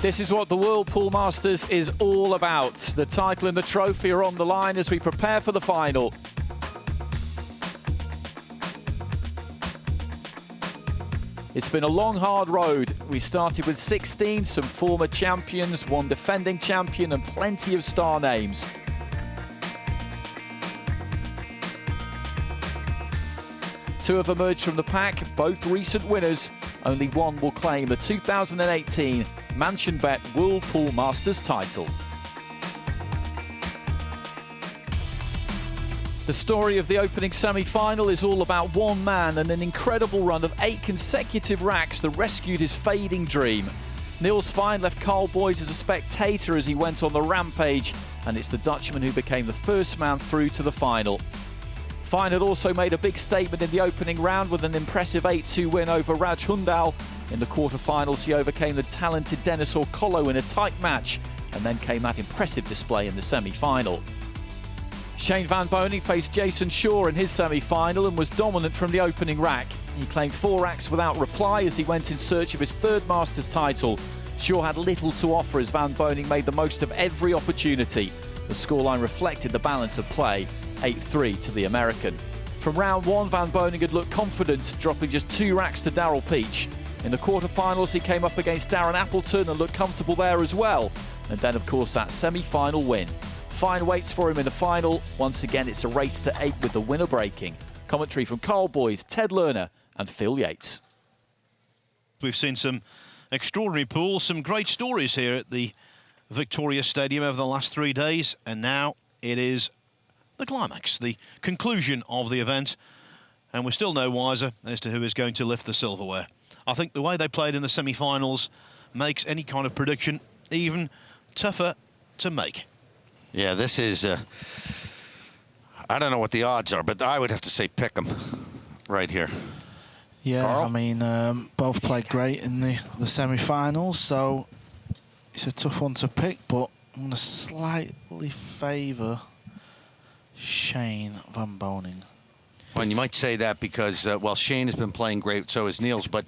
This is what the Whirlpool Masters is all about. The title and the trophy are on the line as we prepare for the final. It's been a long, hard road. We started with 16, some former champions, one defending champion and plenty of star names. Two have emerged from the pack, both recent winners. Only one will claim the 2018 Mansion Bet Whirlpool Masters title. The story of the opening semi-final is all about one man and an incredible run of 8 consecutive racks that rescued his fading dream. Niels Feijen left Carl Boys as a spectator as he went on the rampage, and it's the Dutchman who became the first man through to the final. Feijen had also made a big statement in the opening round with an impressive 8-2 win over Raj Hundal. In the quarterfinals, he overcame the talented Dennis Orcollo in a tight match, and then came that impressive display in the semi-final. Shane van Boening faced Jason Shaw in his semi-final and was dominant from the opening rack. He claimed 4 racks without reply as he went in search of his 3rd Masters title. Shaw had little to offer as van Boening made the most of every opportunity. The scoreline reflected the balance of play, 8-3 to the American. From round 1, van Boening had looked confident, dropping just 2 racks to Daryl Peach. In the quarterfinals, he came up against Darren Appleton and looked comfortable there as well. And then, of course, that semi-final win. Feijen waits for him in the final. Once again, it's a race to 8 with the winner breaking. Commentary from Carl Boys, Ted Lerner and Phil Yates. We've seen some extraordinary pools, some great stories here at the Victoria Stadium over the last 3 days, and now it is the climax, the conclusion of the event, and we're still no wiser as to who is going to lift the silverware. I think the way they played in the semi-finals makes any kind of prediction even tougher to make. Yeah, this is, I don't know what the odds are, but I would have to say pick 'em right here. Yeah, Carl? I mean, both played great in the semi-finals, so it's a tough one to pick, but I'm going to slightly favour Shane van Boening. Well, and you might say that because, well, Shane has been playing great, so has Niels, but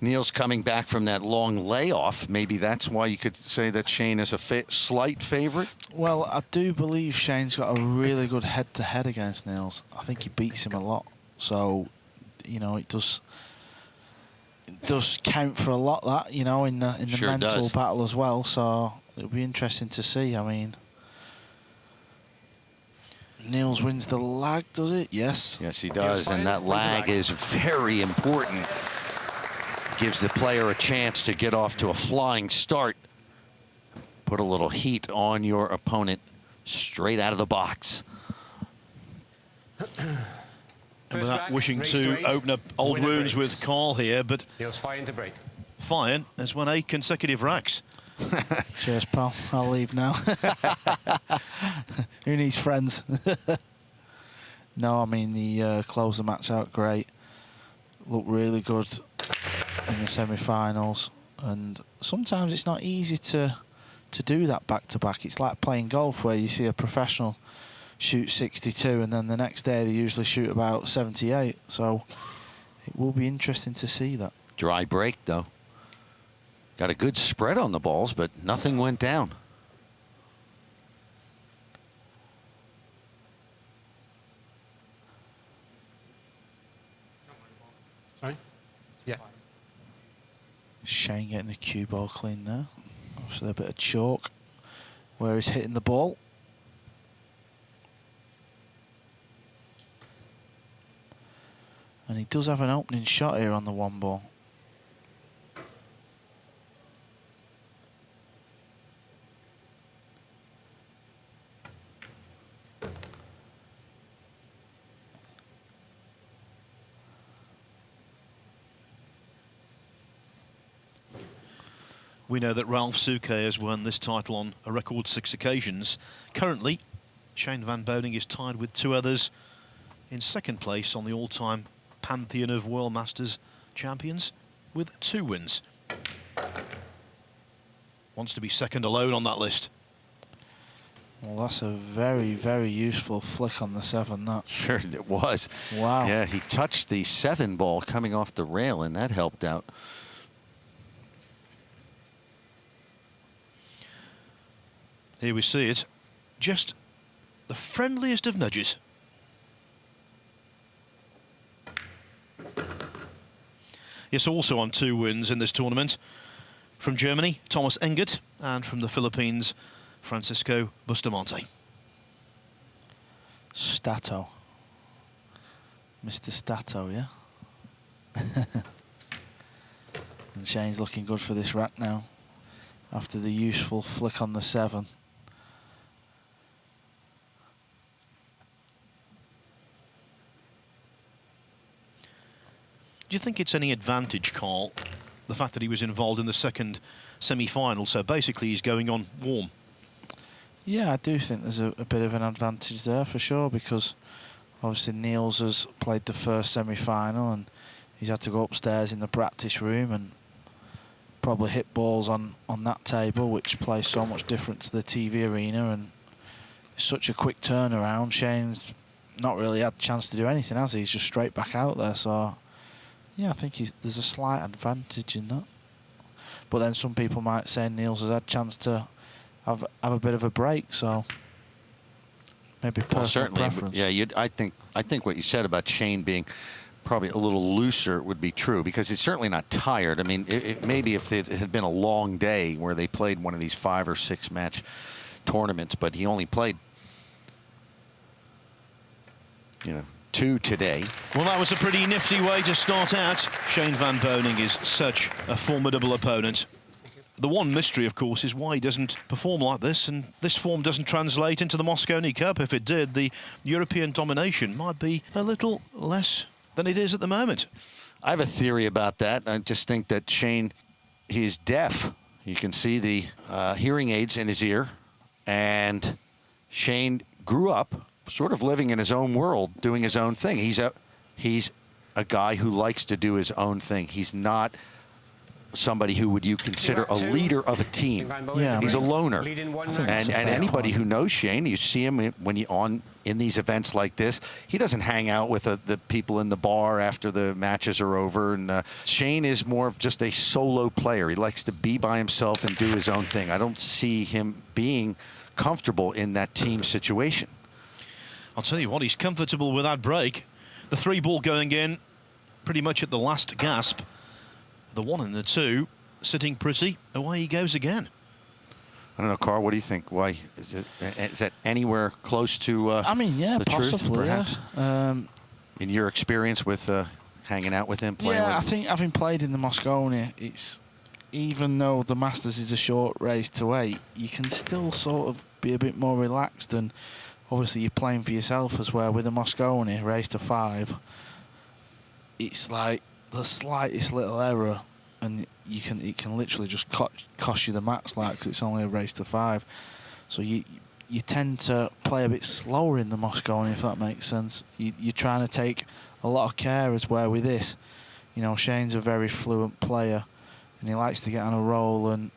Niels coming back from that long layoff, maybe that's why you could say that Shane is a slight favourite? Well, I do believe Shane's got a really good head-to-head against Niels. I think he beats him a lot, so, you know, it does count for a lot, that, you know, in the Sure mental does. battle as well, so it'll be interesting to see. I mean, Niels wins the lag, does it? Yes. Yes, he does, and that lag is very important. Gives the player a chance to get off to a flying start. Put a little heat on your opponent straight out of the box. And without wishing to open up old wounds with Carl here, but Niels Feijen to break. Feijen has won 8 consecutive racks. Cheers, pal. I'll leave now. Who needs friends? No, I mean, he closed the match out great. Looked really good in the semi-finals. And sometimes it's not easy to do that back-to-back. It's like playing golf where you see a professional shoot 62 and then the next day they usually shoot about 78. So it will be interesting to see that. Dry break, though. Got a good spread on the balls, but nothing went down. Sorry? Yeah. Shane getting the cue ball clean there. Obviously a bit of chalk where he's hitting the ball. And he does have an opening shot here on the 1 ball. We know that Ralph Souquet has won this title on a record 6 occasions. Currently, Shane van Boening is tied with 2 others in 2nd place on the all-time pantheon of World Masters champions with 2 wins. Wants to be 2nd alone on that list. Well, that's a very, very useful flick on the 7, that. Sure, it was. Wow. Yeah, he touched the 7 ball coming off the rail, and that helped out. Here we see it. Just the friendliest of nudges. Yes, also on 2 wins in this tournament. From Germany, Thomas Engert, and from the Philippines, Francisco Bustamante. Stato. Mr. Stato, yeah? And Shane's looking good for this rack now, after the useful flick on the 7. Do you think it's any advantage, Carl, the fact that he was involved in the second semi-final? So basically he's going on warm. Yeah, I do think there's a bit of an advantage there for sure, because obviously Niels has played the first semi-final and he's had to go upstairs in the practice room and probably hit balls on that table, which plays so much different to the TV arena, and it's such a quick turnaround. Shane's not really had a chance to do anything, has he? He's just straight back out there, so yeah, I think there's a slight advantage in that. But then some people might say Niels has had a chance to have a bit of a break, so maybe personal preference. Yeah, I think what you said about Shane being probably a little looser would be true, because he's certainly not tired. I mean, maybe if it had been a long day where they played one of these 5 or 6 match tournaments, but he only played, 2 today. Well, that was a pretty nifty way to start out. Shane van Boening is such a formidable opponent. The one mystery, of course, is why he doesn't perform like this, and this form doesn't translate into the Mosconi Cup. If it did, the European domination might be a little less than it is at the moment. I have a theory about that. I just think that Shane, he's deaf. You can see the hearing aids in his ear, and Shane grew up sort of living in his own world, doing his own thing. He's a guy who likes to do his own thing. He's not somebody who would you consider a leader of a team. Yeah, he's a loner. and anybody who knows Shane, you see him when in these events like this, he doesn't hang out with the people in the bar after the matches are over. And Shane is more of just a solo player. He likes to be by himself and do his own thing. I don't see him being comfortable in that team situation. I'll tell you what, he's comfortable with that break. The 3-ball going in pretty much at the last gasp. The 1 and the 2 sitting pretty. Away he goes again. I don't know, Carl, what do you think? Why is that anywhere close to I mean, yeah, the possibly, truth, perhaps? Yeah. In your experience with hanging out with him, playing with him? I think having played in the Mosconi, it's, even though the Masters is a short race to 8, you can still sort of be a bit more relaxed, and obviously you're playing for yourself as well. With the Mosconi, race to 5, it's like the slightest little error and it can literally just cost you the match, like, because it's only a race to 5. So you tend to play a bit slower in the Mosconi, if that makes sense. You're trying to take a lot of care as well with this. Shane's a very fluent player, and he likes to get on a roll and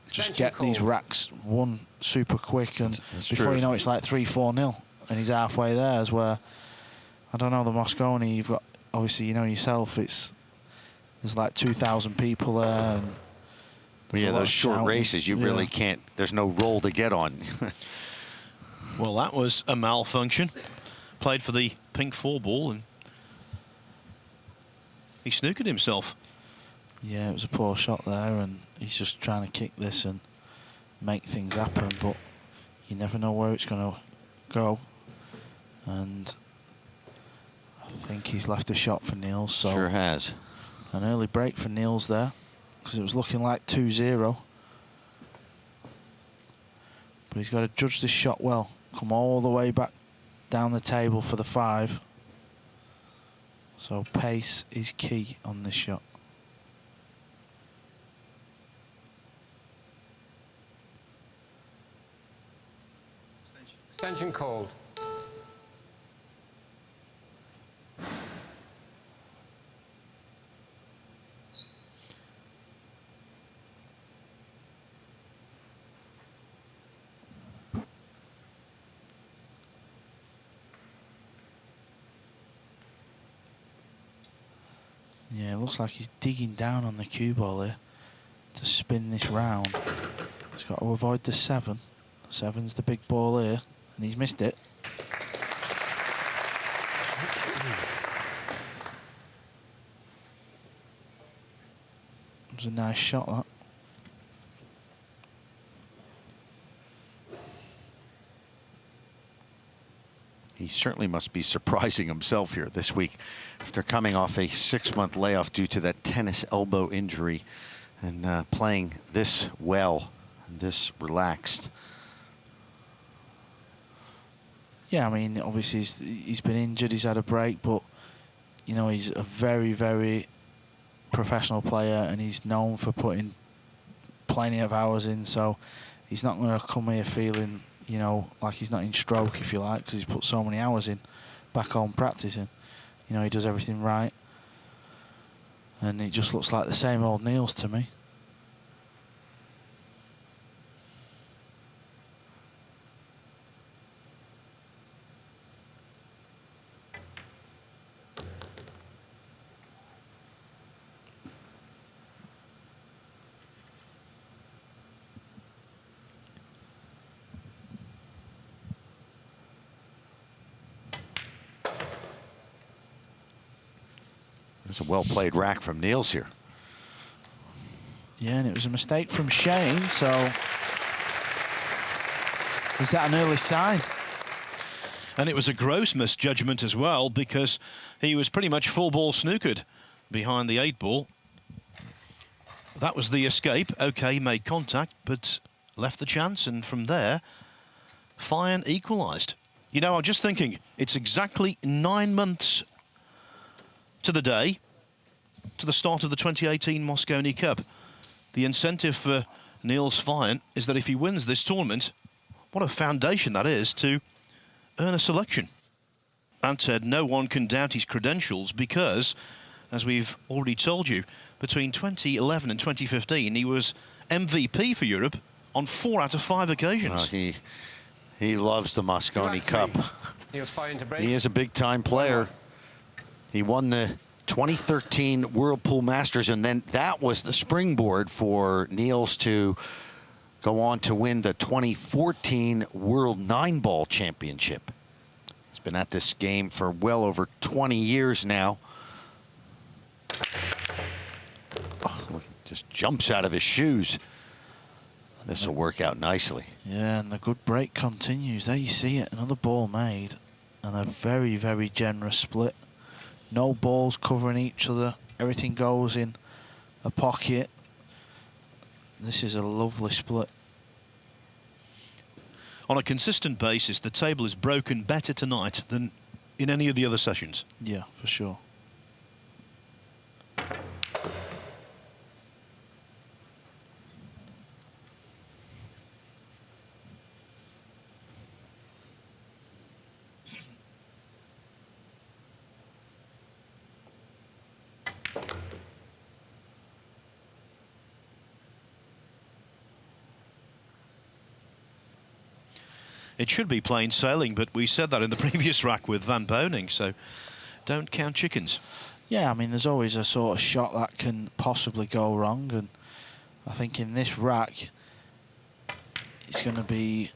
just get these racks won super quick, and that's before true. you know it's like 3-4-0, and he's halfway there. As where, I don't know, the Mosconi, you've got, obviously yourself, there's like 2,000 people there, and yeah, those short shouting. races, you really can't, there's no roll to get on. Well, that was a malfunction. Played for the pink 4-ball, and he snookered himself. Yeah, it was a poor shot there, and he's just trying to kick this and make things happen, but you never know where it's going to go. And I think he's left a shot for Niels. So Sure has. An early break for Niels there, because it was looking like 2-0. But he's got to judge this shot well. Come all the way back down the table for the 5. So pace is key on this shot. Extension called. Yeah, it looks like he's digging down on the cue ball here to spin this round. He's got to avoid the 7. 7's the big ball here, and he's missed it. It was a nice shot, that. He certainly must be surprising himself here this week after coming off a 6-month layoff due to that tennis elbow injury and playing this well, this relaxed. Yeah, I mean, obviously he's been injured, he's had a break, but, you know, he's a very, very professional player and he's known for putting plenty of hours in, so he's not going to come here feeling, you know, like he's not in stroke, if you like, because he's put so many hours in back home practicing. You know, he does everything right. And it just looks like the same old Niels to me. It's a well-played rack from Niels here. Yeah, and it was a mistake from Shane, so is that an early sign? And it was a gross misjudgment as well, because he was pretty much full ball snookered behind the 8 ball. That was the escape. OK, made contact, but left the chance, and from there, Feijen equalised. You know, I'm just thinking, it's exactly 9 months to the day, to the start of the 2018 Mosconi Cup. The incentive for Niels Feijen is that if he wins this tournament, what a foundation that is to earn a selection. And said no one can doubt his credentials because, as we've already told you, between 2011 and 2015, he was MVP for Europe on 4 out of 5 occasions. He loves the Mosconi Cup. Niels Feijen to break. He is a big-time player. He won the 2013 Whirlpool Masters, and then that was the springboard for Niels to go on to win the 2014 World 9-Ball Championship. He's been at this game for well over 20 years now. Oh, look, just jumps out of his shoes. This will work out nicely. Yeah, and the good break continues. There you see it, another ball made, and a very, very generous split. No balls covering each other. Everything goes in a pocket. This is a lovely split. On a consistent basis, the table is broken better tonight than in any of the other sessions. Yeah, for sure. It should be plain sailing, but we said that in the previous rack with Van Boening, so don't count chickens. Yeah, I mean, there's always a sort of shot that can possibly go wrong, and I think in this rack, it's going to be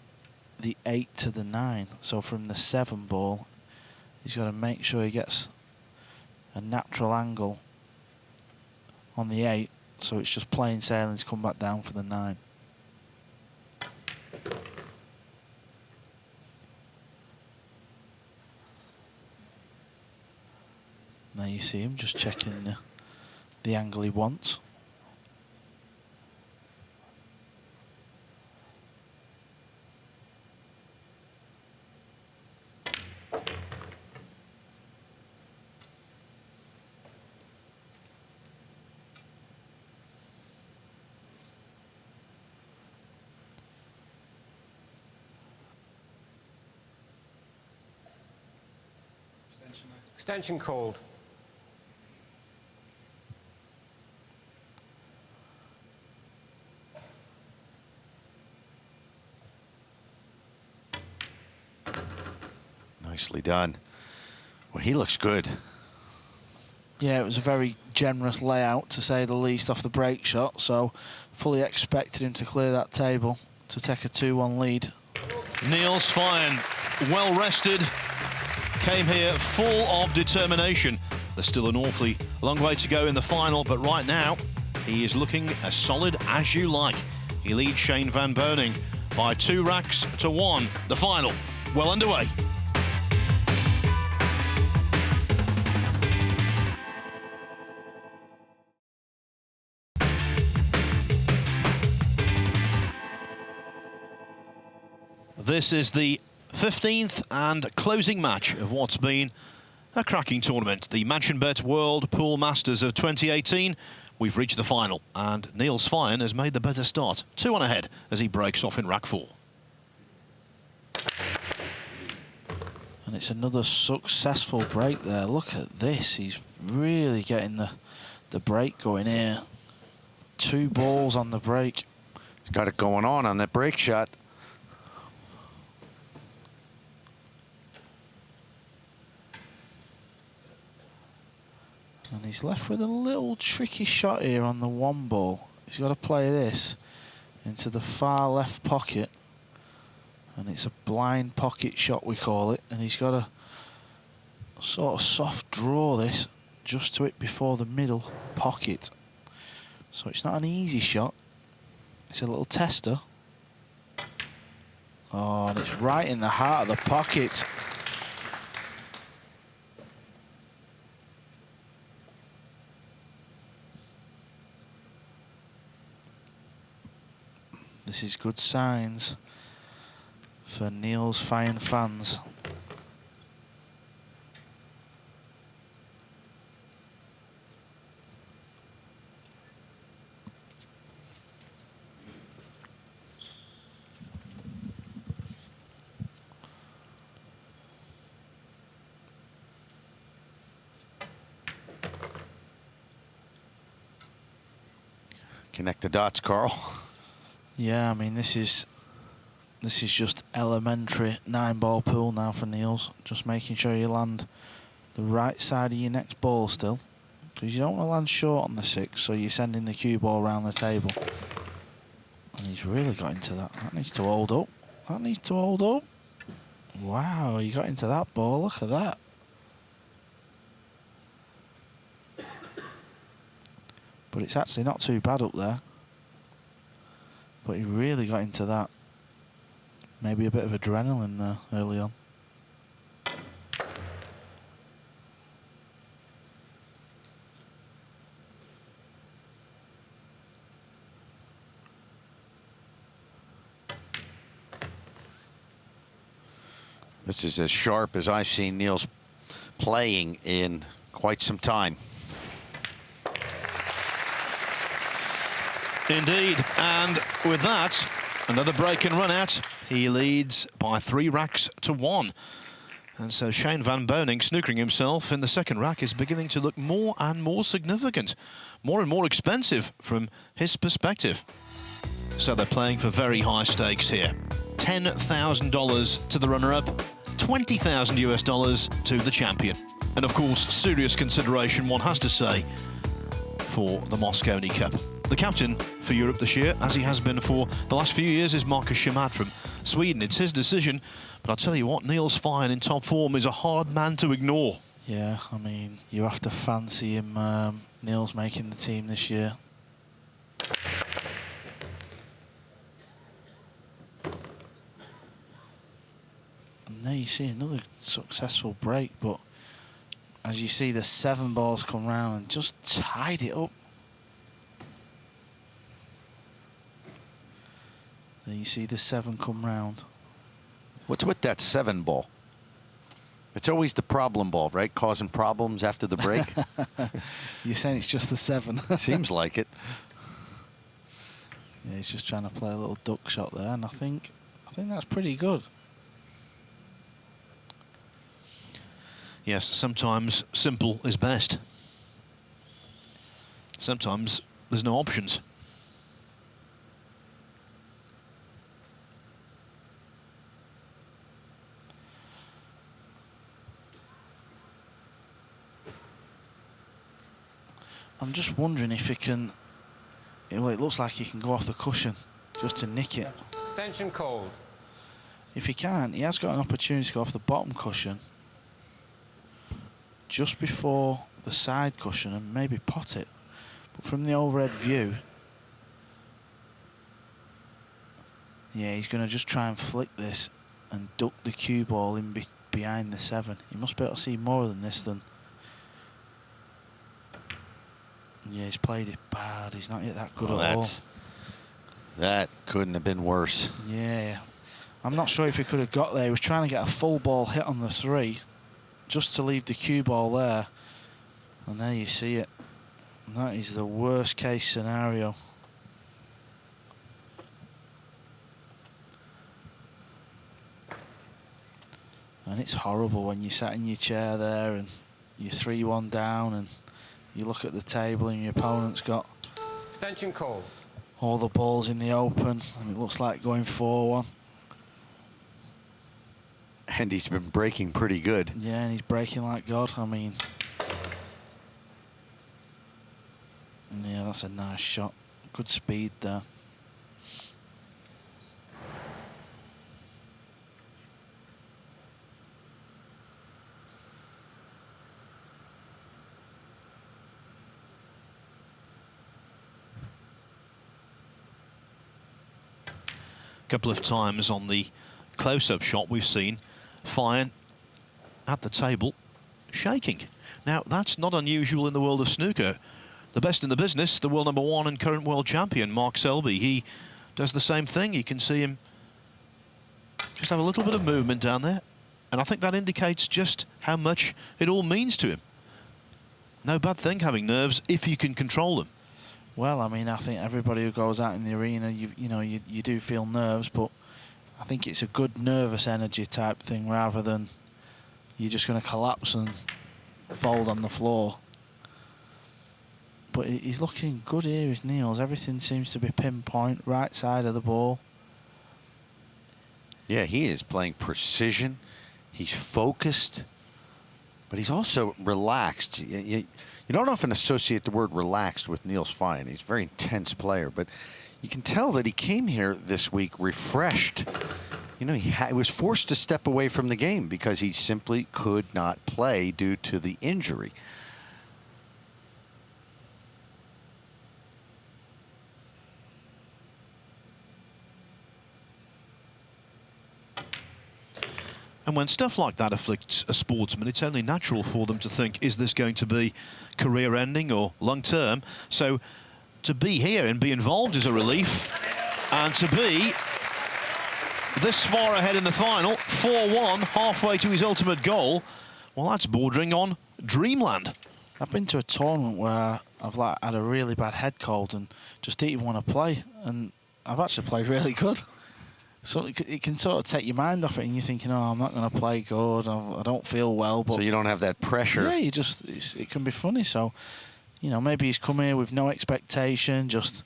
the 8 to the 9. So from the 7 ball, he's got to make sure he gets a natural angle on the 8, so it's just plain sailing to come back down for the 9. Now you see him just checking the angle he wants. Extension called. Nicely done. Well, he looks good. Yeah, it was a very generous layout, to say the least, off the break shot. So fully expected him to clear that table to take a 2-1 lead. Niels Feijen, well rested, came here full of determination. There's still an awfully long way to go in the final, but right now he is looking as solid as you like. He leads Shane van Boening by 2 racks to 1. The final well underway. This is the 15th and closing match of what's been a cracking tournament, the MansionBet World Pool Masters of 2018. We've reached the final, and Niels Feijen has made the better start. 2-1 ahead as he breaks off in rack 4. And it's another successful break there. Look at this. He's really getting the break going here. 2 balls on the break. He's got it going on that break shot. And he's left with a little tricky shot here on the 1 ball. He's got to play this into the far left pocket. And it's a blind pocket shot, we call it. And he's got to sort of soft draw this just to it before the middle pocket. So it's not an easy shot. It's a little tester. Oh, and it's right in the heart of the pocket. This is good signs for Niels Feijen fans. Connect the dots, Carl. Yeah, I mean, this is just elementary 9-ball pool now for Niels. Just making sure you land the right side of your next ball still, because you don't want to land short on the 6, so you're sending the cue ball around the table. And he's really got into that. That needs to hold up. That needs to hold up. Wow, he got into that ball. Look at that. But it's actually not too bad up there. But he really got into that. Maybe a bit of adrenaline there early on. This is as sharp as I've seen Niels playing in quite some time. Indeed, and with that, another break and run out. He leads by 3 racks to 1. And so Shane van Boening, snookering himself in the second rack, is beginning to look more and more significant, more and more expensive from his perspective. So they're playing for very high stakes here. $10,000 to the runner-up, $20,000 US to the champion. And of course, serious consideration, one has to say, for the Mosconi Cup. The captain for Europe this year, as he has been for the last few years, is Marcus Schmad from Sweden. It's his decision, but I'll tell you what, Niels Feijen in top form is a hard man to ignore. Yeah, I mean, you have to fancy him, Niels making the team this year. And there you see another successful break, but as you see the 7 balls come round and just tied it up. There you see the 7 come round. What's with that 7 ball? It's always the problem ball, right? Causing problems after the break. You're saying it's just the 7? Seems like it. Yeah, he's just trying to play a little duck shot there, and I think that's pretty good. Yes, sometimes simple is best. Sometimes there's no options. I'm just wondering if he can... Well, it looks like he can go off the cushion just to nick it. Extension called. If he can't, he has got an opportunity to go off the bottom cushion just before the side cushion and maybe pot it. But from the overhead view, yeah, he's going to just try and flick this and duck the cue ball in behind the 7. He must be able to see more than this than... Yeah, he's played it bad. He's not yet that good at all. That couldn't have been worse. Yeah. I'm not sure if he could have got there. He was trying to get a full ball hit on the 3 just to leave the cue ball there. And there you see it. And that is the worst case scenario. And it's horrible when you sat in your chair there and you're 3-1 down and you look at the table and your opponent's got Extension called. all the balls in the open and it looks like going 4-1. And he's been breaking pretty good. Yeah, and he's breaking like God. I mean, yeah, that's a nice shot. Good speed there. A couple of times on the close-up shot we've seen Feijen at the table shaking. Now, that's not unusual in the world of snooker. The best in the business, the world #1 and current world champion, Mark Selby, he does the same thing. You can see him just have a little bit of movement down there. And I think that indicates just how much it all means to him. No bad thing having nerves if you can control them. Well, I mean, I think everybody who goes out in the arena, you do feel nerves, but I think it's a good nervous energy type thing rather than you're just going to collapse and fold on the floor. But he's looking good here, is Niels. Everything seems to be pinpoint, right side of the ball. Yeah, he is playing precision. He's focused, but he's also relaxed. You don't often associate the word relaxed with Niels Feijen. He's a very intense player, but you can tell that he came here this week refreshed. You know, he was forced to step away from the game because he simply could not play due to the injury. And when stuff like that afflicts a sportsman, it's only natural for them to think, is this going to be career-ending or long-term? So to be here and be involved is a relief. And to be this far ahead in the final, 4-1, halfway to his ultimate goal, well, that's bordering on dreamland. I've been to a tournament where I've had a really bad head cold and just didn't even want to play, and I've actually played really good. So it can sort of take your mind off it, and you're thinking, oh, I'm not going to play good, I don't feel well. But so you don't have that pressure. Yeah, it can be funny. So, you know, maybe he's come here with no expectation, just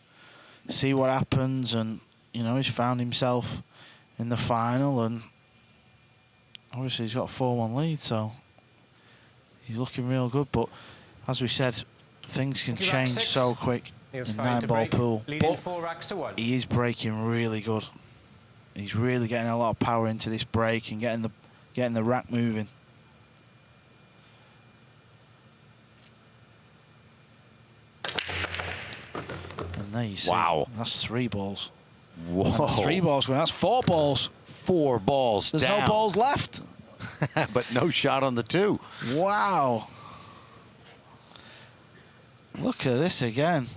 see what happens, and, you know, he's found himself in the final, and obviously he's got a 4-1 lead, so he's looking real good. But as we said, things can change so quick in 9-ball pool. Leading 4 racks to 1. He is breaking really good. He's really getting a lot of power into this break and getting the rack moving. And there you see. Wow. That's 3 balls. Whoa. And 3 balls going. That's 4 balls. 4 balls There's down. no balls left. But no shot on the 2. Wow. Look at this again.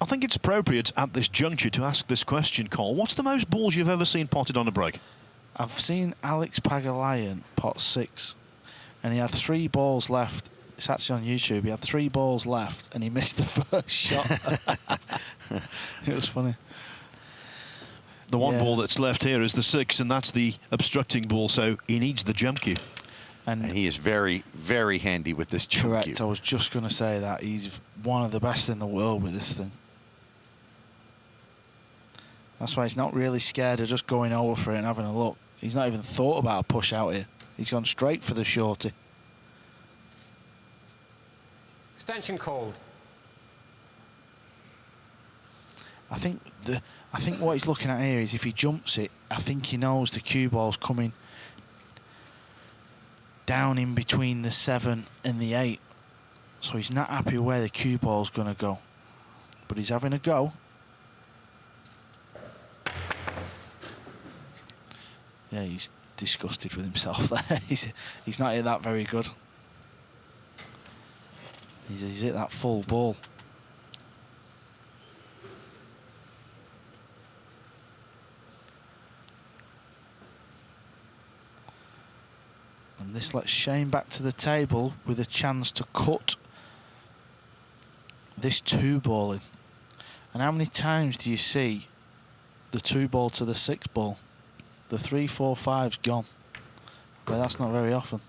I think it's appropriate at this juncture to ask this question, Cole. What's the most balls you've ever seen potted on a break? I've seen Alex Pagulayan pot 6, and he had 3 balls left. It's actually on YouTube. He had 3 balls left, and he missed the first shot. It was funny. The one ball that's left here is the 6, and that's the obstructing ball, so he needs the jump cue. And he is very, very handy with this jump correct. cue. I was just going to say that. He's one of the best in the world with this thing. That's why he's not really scared of just going over for it and having a look. He's not even thought about a push out here. He's gone straight for the shorty. Extension called. I think what he's looking at here is if he jumps it, I think he knows the cue ball's coming down in between the 7 and the 8. So he's not happy where the cue ball's going to go. But he's having a go. Yeah, he's disgusted with himself there. He's not hit that very good. He's hit that full ball. And this lets Shane back to the table with a chance to cut this 2-ball in. And how many times do you see the 2-ball to the 6-ball? The 3, 4, 5's gone. But that's not very often.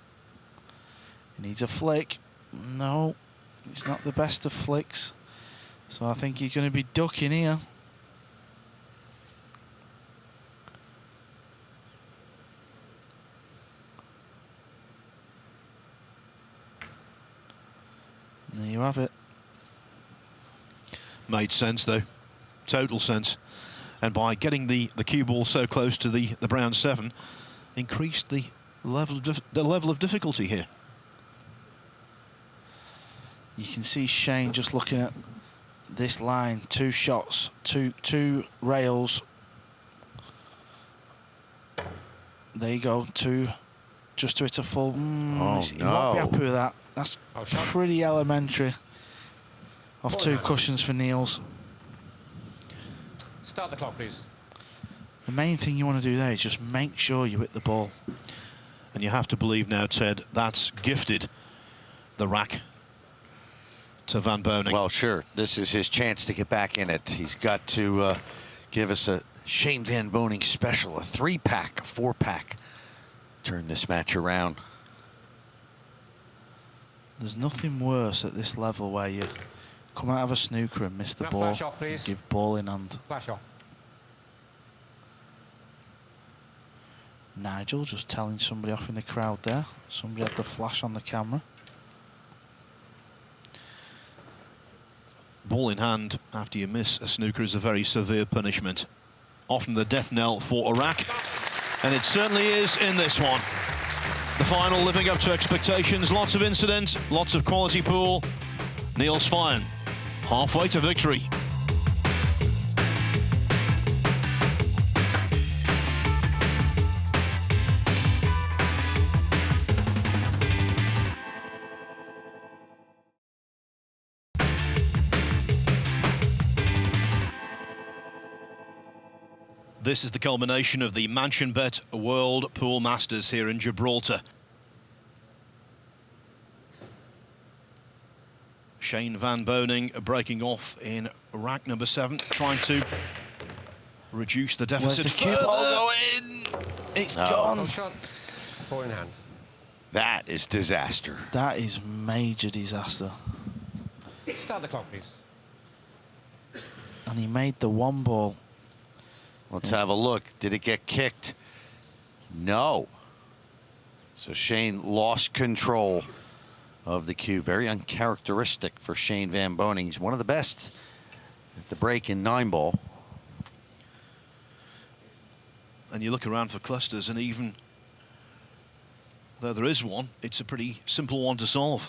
He needs a flick. No, it's not the best of flicks. So I think he's going to be ducking here. And there you have it. Made sense, though. Total sense. And by getting the cue ball so close to the brown 7, increased the level of difficulty here. You can see Shane just looking at this line, 2 shots, two rails. There you go, 2, just to hit a full. Oh, He won't be no. happy with that. That's pretty elementary. Off 2 cushions for Niels. Start the clock, please. The main thing you want to do there is just make sure you hit the ball. And you have to believe now, Ted, that's gifted the rack to Van Boening. Well, sure. This is his chance to get back in it. He's got to give us a Shane van Boening special, a 3-pack, a 4-pack. Turn this match around. There's nothing worse at this level where you come out of a snooker and miss the Now ball. flash off, please. Give ball in hand. Flash off. Nigel just telling somebody off in the crowd there. Somebody had the flash on the camera. Ball in hand after you miss a snooker is a very severe punishment. Often the death knell for a rack. And it certainly is in this one. The final living up to expectations. Lots of incident, lots of quality pool. Niels Feijen, halfway to victory. This is the culmination of the Mansion Bet World Pool Masters here in Gibraltar. Shane van Boening breaking off in rack number 7, trying to reduce the deficit. Where's the cue ball going? It's gone. Full shot. Ball in hand. That is disaster. That is major disaster. Start the clock, please. And he made the 1-ball. Let's have a look. Did it get kicked? No. So Shane lost control of the cue. Very uncharacteristic for Shane van Boening. He's one of the best at the break in 9-ball. And you look around for clusters, and even though there is one, it's a pretty simple one to solve.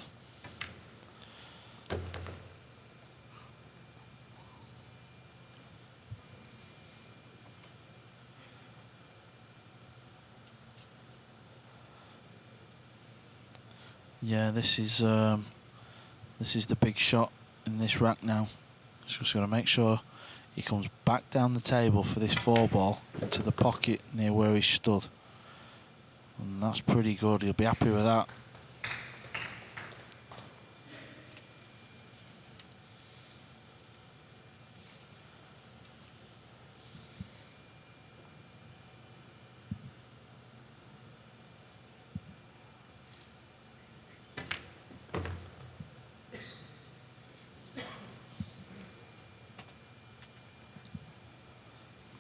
Yeah, this is the big shot in this rack now. Just got to make sure he comes back down the table for this 4-ball into the pocket near where he stood. And that's pretty good. He'll be happy with that.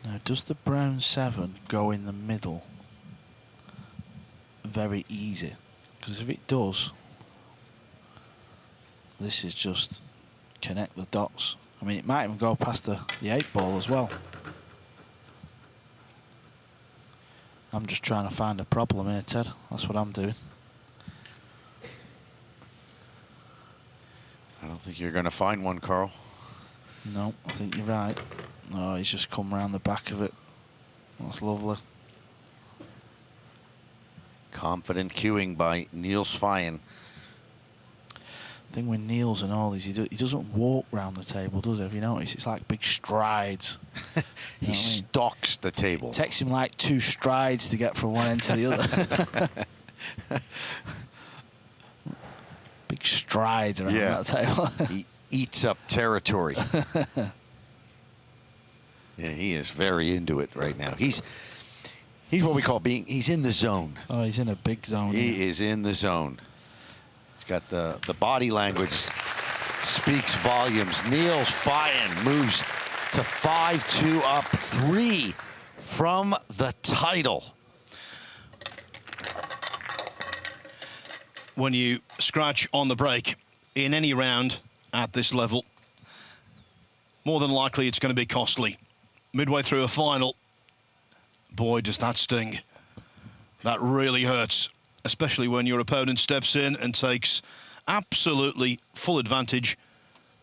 Now, does the brown 7 go in the middle? Very easy. Because if it does, This is just connect the dots. I mean, it might even go past the 8-ball as well. I'm just trying to find a problem here, Ted. That's what I'm doing. I don't think you're going to find one, Carl. No, I think you're right. No, he's just come round the back of it. That's lovely. Confident cueing by Niels Feijen. The thing with Niels and all is he doesn't walk round the table, does he? Have you noticed? It's like big strides. He stalks the table. It takes him like 2 strides to get from one end to the other. Big strides around that table. He eats up territory. Yeah, he is very into it right now. He's what we call he's in the zone. Oh, he's in a big zone. He is in the zone. He's got the body language speaks volumes. Niels Feijen moves to 5-2 up 3 from the title. When you scratch on the break in any round at this level, more than likely it's going to be costly. Midway through a final, boy, does that sting. That really hurts, especially when your opponent steps in and takes absolutely full advantage,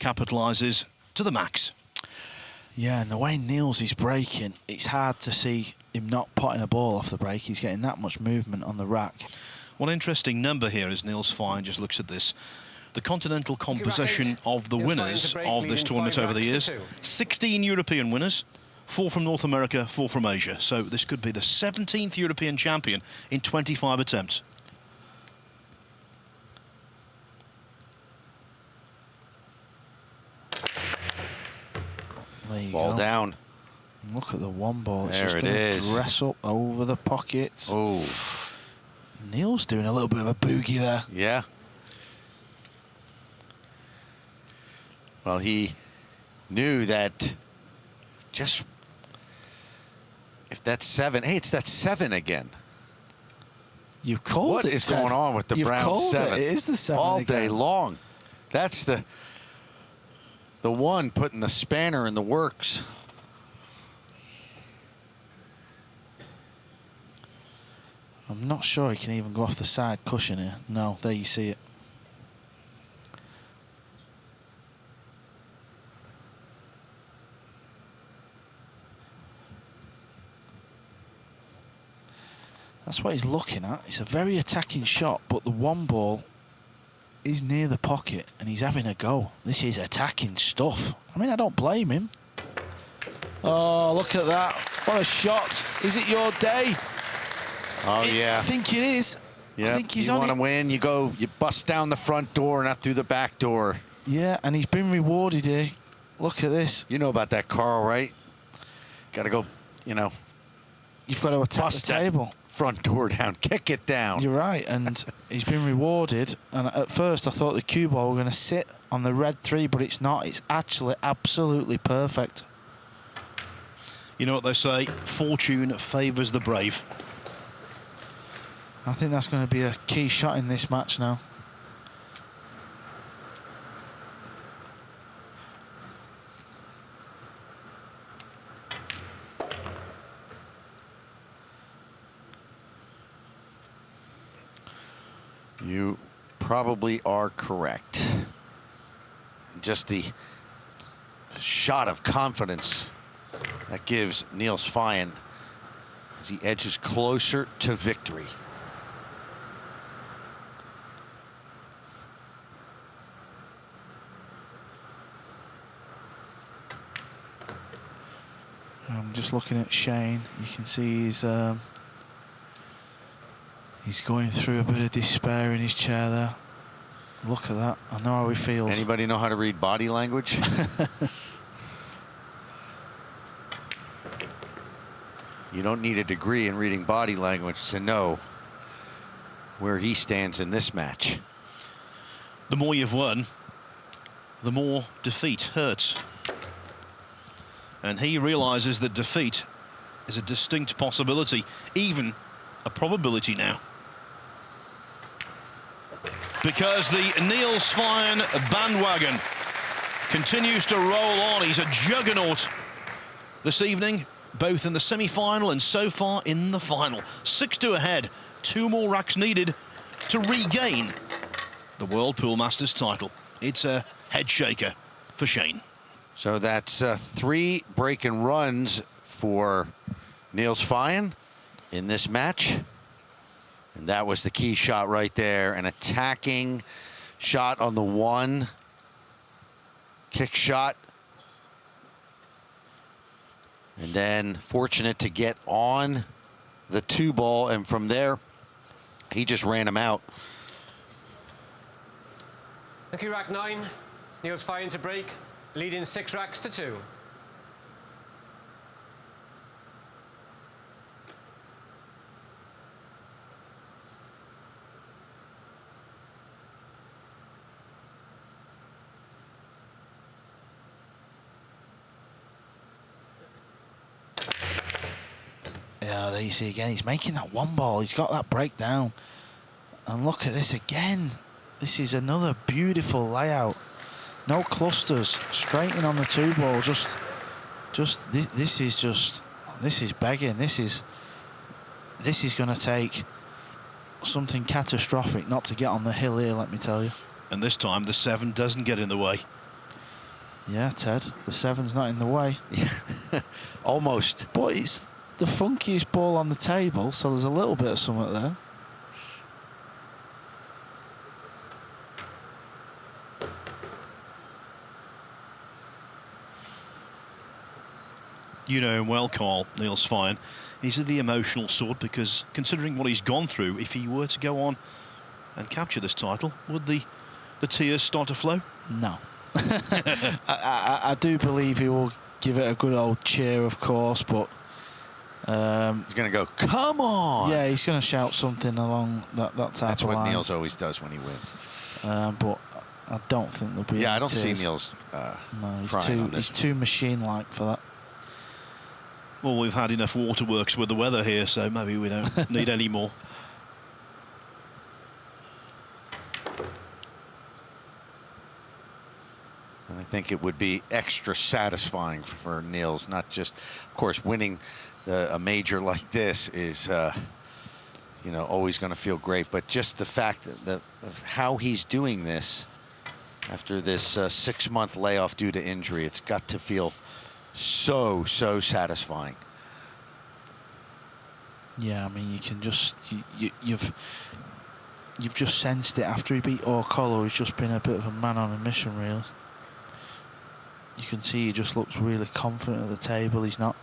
capitalises to the max. Yeah, and the way Niels is breaking, it's hard to see him not potting a ball off the break. He's getting that much movement on the rack. One interesting number here as Niels Feijen just looks at this. The continental composition of the winners of this tournament over the years. 16 European winners, 4 from North America, 4 from Asia. So this could be the 17th European champion in 25 attempts. There you Ball go. down. Look at the 1-ball. It's There just it going to is. dress up over the pockets. Oh. Niels doing a little bit of a boogie there. Yeah. Well, he knew that just if that's 7, hey, it's that 7 again. You called What it. is Ted. going on with the You've brown called 7? It is the 7 all again. day long. That's the one putting the spanner in the works. I'm not sure he can even go off the side cushion here. No, there you see it. That's what he's looking at. It's a very attacking shot, but the 1-ball is near the pocket and he's having a go. This is attacking stuff. I mean, I don't blame him. Oh, look at that. What a shot. Is it your day? Oh, yeah. I think it is. Yeah. I think he's you on want to it. win, you bust down the front door, not through the back door. Yeah, and he's been rewarded here. Look at this. You know about that, Carl, right? Got to go, You've got to attack bust the that table. front door down, kick it down. You're right, and he's been rewarded. And at first I thought the cue ball were going to sit on the red 3, but it's not. It's actually absolutely perfect. You know what they say, fortune favours the brave. I think that's going to be a key shot in this match now. You probably are correct. Just the shot of confidence that gives Niels Feijen as he edges closer to victory. I'm just looking at Shane. You can see he's going through a bit of despair in his chair there. Look at that. I know how he feels. Anybody know how to read body language? You don't need a degree in reading body language to know where he stands in this match. The more you've won, the more defeat hurts. And he realises that defeat is a distinct possibility, even a probability now. because the Niels Feijen bandwagon continues to roll on. He's a juggernaut this evening, both in the semi-final and so far in the final. 6-2 ahead, 2 more racks needed to regain the World Pool Masters title. It's a head shaker for Shane. So that's 3 break and runs for Niels Feijen in this match. And that was the key shot right there. An attacking shot on the 1. Kick shot. And then fortunate to get on the 2 ball. And from there, he just ran him out. Thank you, rack 9. Niels Feijen to break, leading 6 racks to 2. Yeah, there you see again, he's making that 1 ball. He's got that breakdown. And look at this again. This is another beautiful layout. No clusters, straight in on the 2 ball. This is begging. This is going to take something catastrophic not to get on the hill here, let me tell you. And this time the 7 doesn't get in the way. Yeah, Ted, the 7's not in the way. Almost. But it's the funkiest ball on the table, so there's a little bit of something there. You know him well, Carl, Niels Feijen. He's the emotional sort, because considering what he's gone through, if he were to go on and capture this title, would the tears start to flow? No. I do believe he will give it a good old cheer, of course, but he's going to go, come on! Yeah, he's going to shout something along that type of line. That's what Niels always does when he wins. But I don't think there'll be I don't tears. see Niels No, he's too machine-like for that. Well, we've had enough waterworks with the weather here, so maybe we don't need any more. And I think it would be extra satisfying for Niels, not just, of course, winning a major like this is, you know, always going to feel great, but just the fact of how he's doing this after this 6-month layoff due to injury, it's got to feel so satisfying. Yeah, I mean, you can just you've just sensed it after he beat O'Connor. He's just been a bit of a man on a mission, really. You can see he just looks really confident at the table. He's not.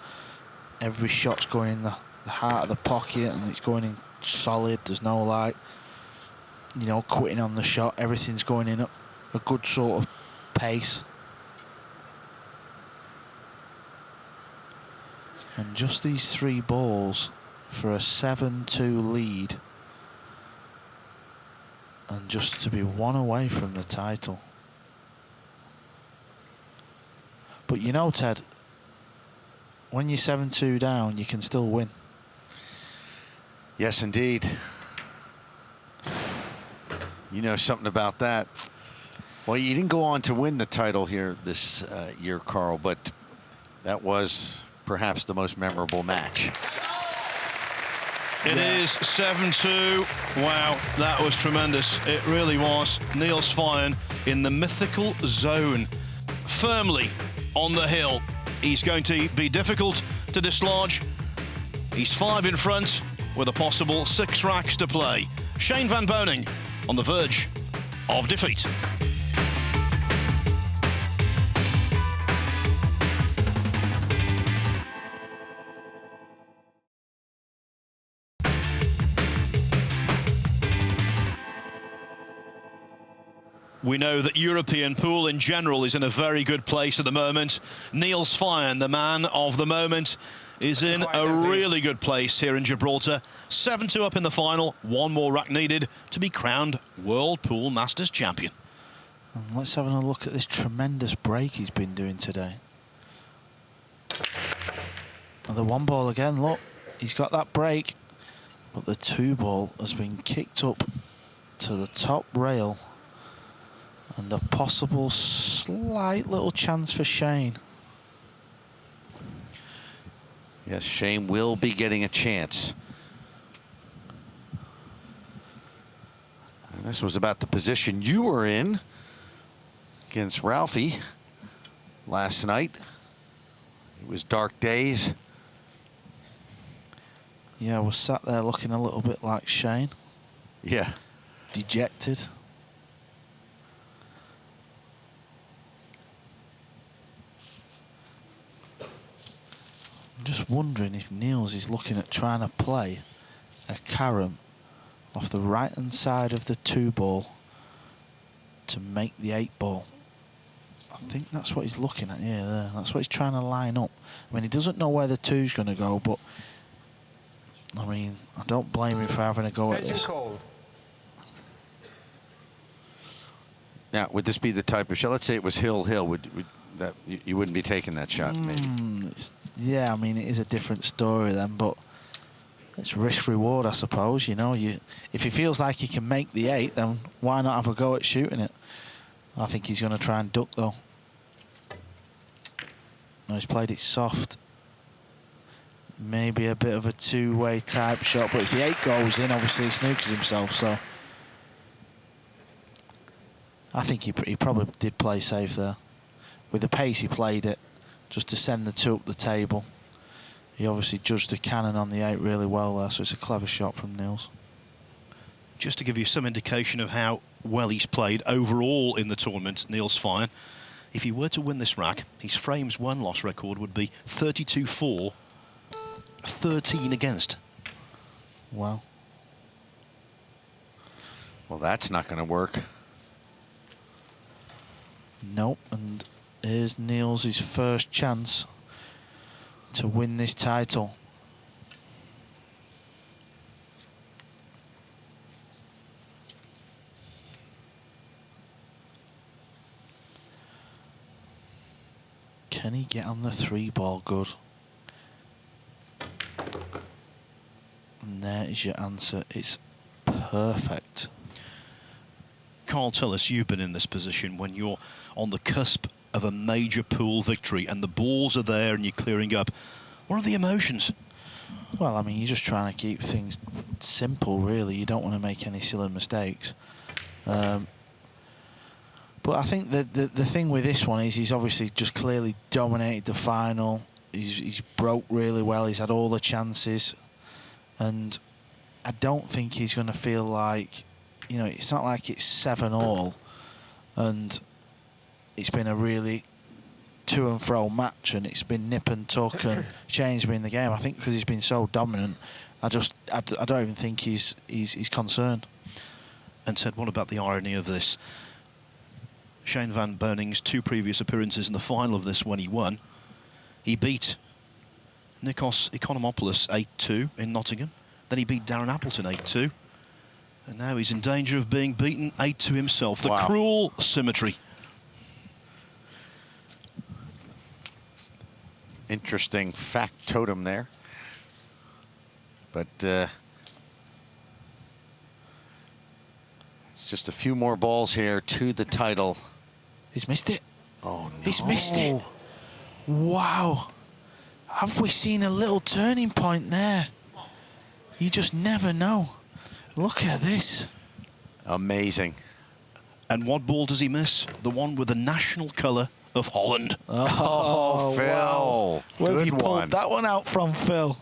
Every shot's going in the heart of the pocket, and it's going in solid. There's no like, you know, quitting on the shot. Everything's going in at a good sort of pace. And just these 3 balls for a 7-2 lead, and just to be 1 away from the title. But you know, Ted, when you're 7-2 down, you can still win. Yes, indeed. You know something about that. Well, you didn't go on to win the title here this year, Carl, but that was perhaps the most memorable match. It is 7-2. Wow, that was tremendous. It really was. Niels Feijen in the mythical zone, firmly on the hill. He's going to be difficult to dislodge. He's 5 in front with a possible 6 racks to play. Shane van Boening on the verge of defeat. We know that European pool in general is in a very good place at the moment. Niels Feijen, the man of the moment, is in a really good place here in Gibraltar. 7-2 up in the final. 1 more rack needed to be crowned World Pool Masters champion. And let's have a look at this tremendous break he's been doing today. And the 1 ball again, look, he's got that break, but the 2 ball has been kicked up to the top rail. And a possible slight little chance for Shane. Yes, Shane will be getting a chance. And this was about the position you were in against Ralphie last night. It was dark days. Yeah, I was sat there looking a little bit like Shane. Yeah. Dejected. I'm just wondering if Niels is looking at trying to play a carom off the right-hand side of the 2-ball to make the 8-ball. I think that's what he's looking at, yeah, there. That's what he's trying to line up. I mean, he doesn't know where the 2's going to go, but, I mean, I don't blame him for having a go at this. Now, would this be the type of shot? Let's say it was hill-hill. Would that you wouldn't be taking that shot, maybe? Yeah, I mean, it is a different story then, but it's risk-reward, I suppose. You know, if he feels like he can make the 8, then why not have a go at shooting it? I think he's going to try and duck, though. No, he's played it soft. Maybe a bit of a two-way type shot, but if the 8 goes in, obviously he snookers himself, so I think he probably did play safe there. With the pace he played it, just to send the 2 up the table. He obviously judged the cannon on the 8 really well there, so it's a clever shot from Niels. Just to give you some indication of how well he's played overall in the tournament, Niels Feijen, if he were to win this rack, his frames won-loss record would be 32-4, 13 against. Wow. Well, that's not going to work. Nope, and here's Niels' first chance to win this title. Can he get on the 3-ball good? And there is your answer. It's perfect. Carl, tell us, you've been in this position when you're on the cusp of a major pool victory and the balls are there and you're clearing up. What are the emotions? Well, I mean, you're just trying to keep things simple, really. You don't want to make any silly mistakes. But I think that the thing with this one is he's obviously just clearly dominated the final. He's broke really well. He's had all the chances. And I don't think he's going to feel like, you know, it's not like it's 7-all and it's been a really to and fro match and it's been nip and tuck and Shane's been in the game. I think because he's been so dominant, I don't even think he's concerned. And Ted, what about the irony of this? Shane van Boening's 2 previous appearances in the final of this when he won, he beat Nikos Economopoulos 8-2 in Nottingham. Then he beat Darren Appleton 8-2. And now he's in danger of being beaten 8-2 himself. The cruel symmetry. Interesting factotum there. But it's just a few more balls here to the title. He's missed it. Oh, no. He's missed it. Wow. Have we seen a little turning point there? You just never know. Look at this. Amazing. And what ball does he miss? The one with the national colour of Holland. Oh, Phil. Wow. Where have you Good pulled one. that one out from, Phil?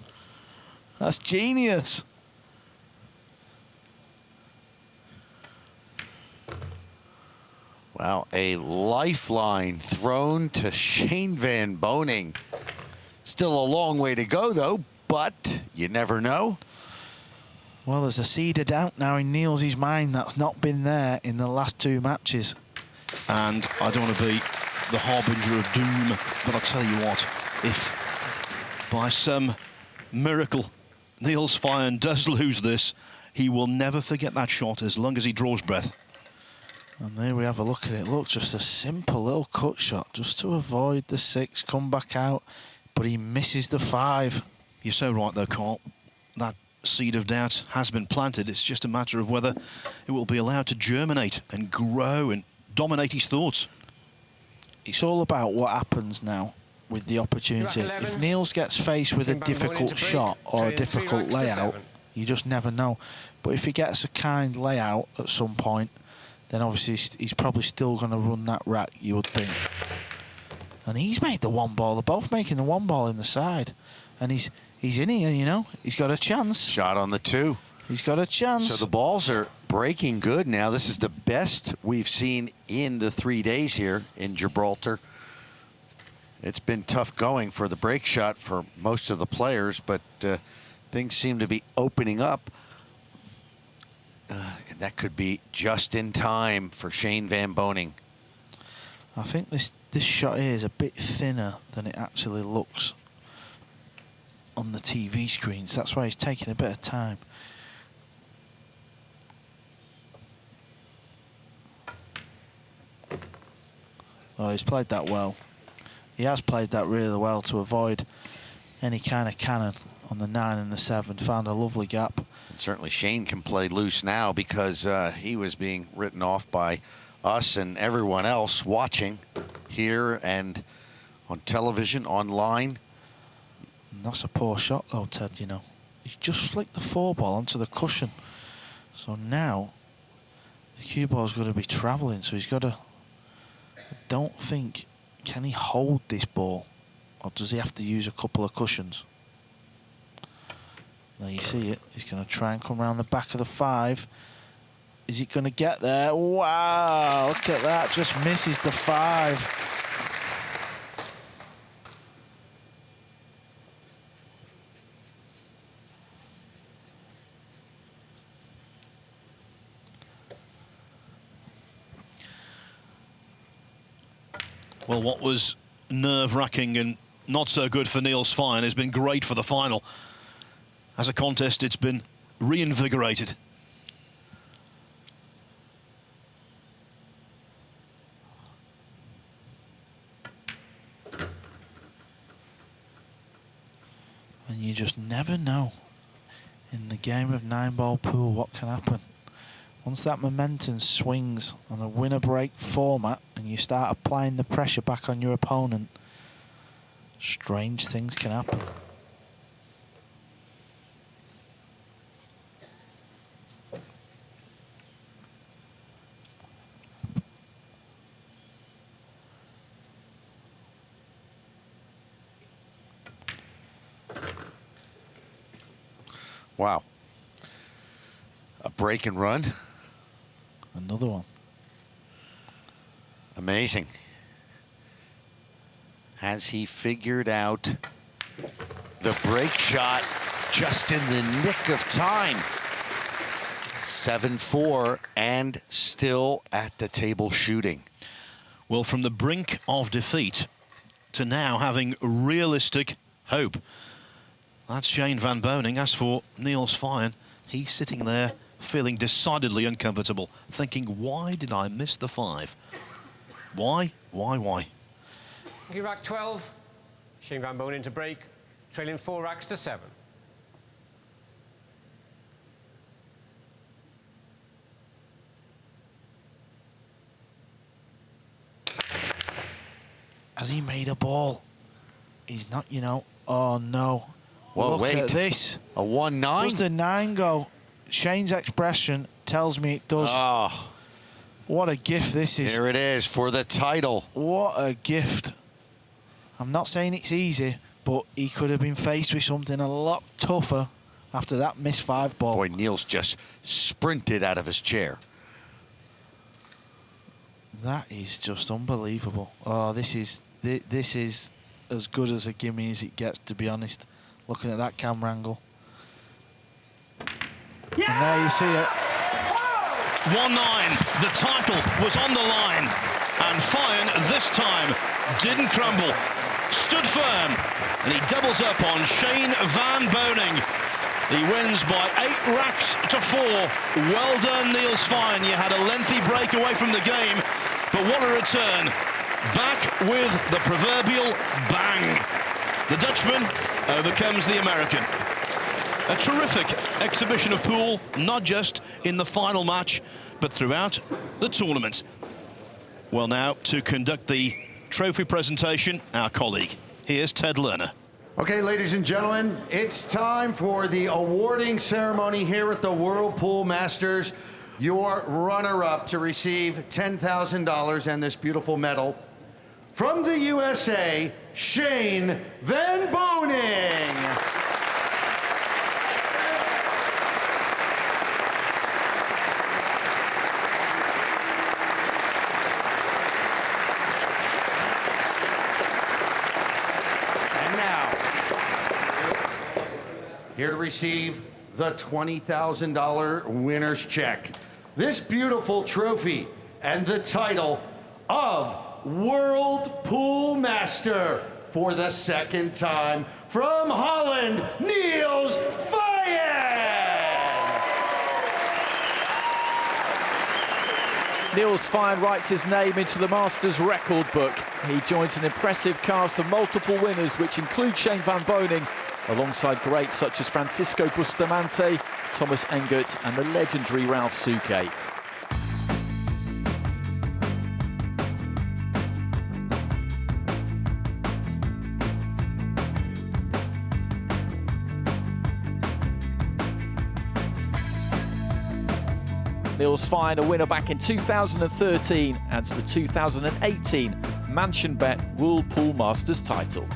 That's genius. Wow, a lifeline thrown to Shane van Boening. Still a long way to go, though, but you never know. Well, there's a seed of doubt now in Niels' mind that's not been there in the last 2 matches. And I don't want to be the harbinger of doom, but I'll tell you what, if by some miracle Niels Feijen does lose this, he will never forget that shot as long as he draws breath. And there we have a look at it. Look, just a simple little cut shot just to avoid the 6, come back out, but he misses the 5. You're so right, though, Carl. That seed of doubt has been planted. It's just a matter of whether it will be allowed to germinate and grow and dominate his thoughts. It's all about what happens now with the opportunity. If Niels gets faced with a difficult shot or a difficult layout, you just never know. But if he gets a kind layout at some point, then obviously he's probably still going to run that rack, you would think. And he's made the one ball. They're both making the one ball in the side. And he's in here, you know. He's got a chance. Shot on the 2. He's got a chance. So the balls are breaking good now. This is the best we've seen in the 3 days here in Gibraltar. It's been tough going for the break shot for most of the players, but things seem to be opening up. And that could be just in time for Shane van Boening. I think this shot here is a bit thinner than it actually looks on the TV screens. That's why he's taking a bit of time. Oh, he's played that well. He has played that really well to avoid any kind of cannon on the 9 and the 7. Found a lovely gap. And certainly Shane can play loose now because he was being written off by us and everyone else watching here and on television, online. And that's a poor shot though, Ted, you know. He's just flicked the 4 ball onto the cushion. So now the cue ball's got to be travelling, so he's got to... I don't think... Can he hold this ball? Or does he have to use a couple of cushions? There you see it. He's going to try and come around the back of the 5. Is he going to get there? Wow, look at that. Just misses the 5. Well, what was nerve-wracking and not so good for Niels Feijen has been great for the final. As a contest, it's been reinvigorated. And you just never know in the game of 9-ball pool what can happen. Once that momentum swings on a winner-break format and you start applying the pressure back on your opponent, strange things can happen. Wow. A break and run. Another one. Amazing. Has he figured out the break shot just in the nick of time? 7-4 and still at the table shooting. Well, from the brink of defeat to now having realistic hope. That's Shane van Boening. As for Niels Feijen, he's sitting there feeling decidedly uncomfortable, thinking, why did I miss the 5? Why? Rack 12, Shane van Boening to break, trailing 4 racks to 7. Has he made a ball? He's not, you know. Oh, no. Well, look wait. at this. A 1-9? Does the 9 go? Shane's expression tells me it does. Oh. What a gift this is. Here it is for the title. What a gift. I'm not saying it's easy, but he could have been faced with something a lot tougher after that missed 5 ball. Boy, Niels just sprinted out of his chair. That is just unbelievable. Oh, this is as good as a gimme as it gets, to be honest. Looking at that camera angle. Yeah! And there you see it. 1-9. The title was on the line. And Feijen, this time, didn't crumble. Stood firm. And he doubles up on Shane van Boening. He wins by 8 racks to 4. Well done, Niels Feijen. You had a lengthy break away from the game. But what a return. Back with the proverbial bang. The Dutchman overcomes the American. A terrific exhibition of pool, not just in the final match, but throughout the tournament. Well, now to conduct the trophy presentation, our colleague. Here's Ted Lerner. Okay, ladies and gentlemen, it's time for the awarding ceremony here at the World Pool Masters. Your runner-up to receive $10,000 and this beautiful medal. From the USA, Shane van Boening. Here to receive the $20,000 winner's check. This beautiful trophy and the title of World Pool Master for the second time from Holland, Niels Feijen. Niels Feijen writes his name into the Masters record book. He joins an impressive cast of multiple winners, which include Shane van Boening, alongside greats such as Francisco Bustamante, Thomas Engert and the legendary Ralph Souquet. Niels Feijen, a winner back in 2013, adds the 2018 Mansion Bet World Pool Masters title.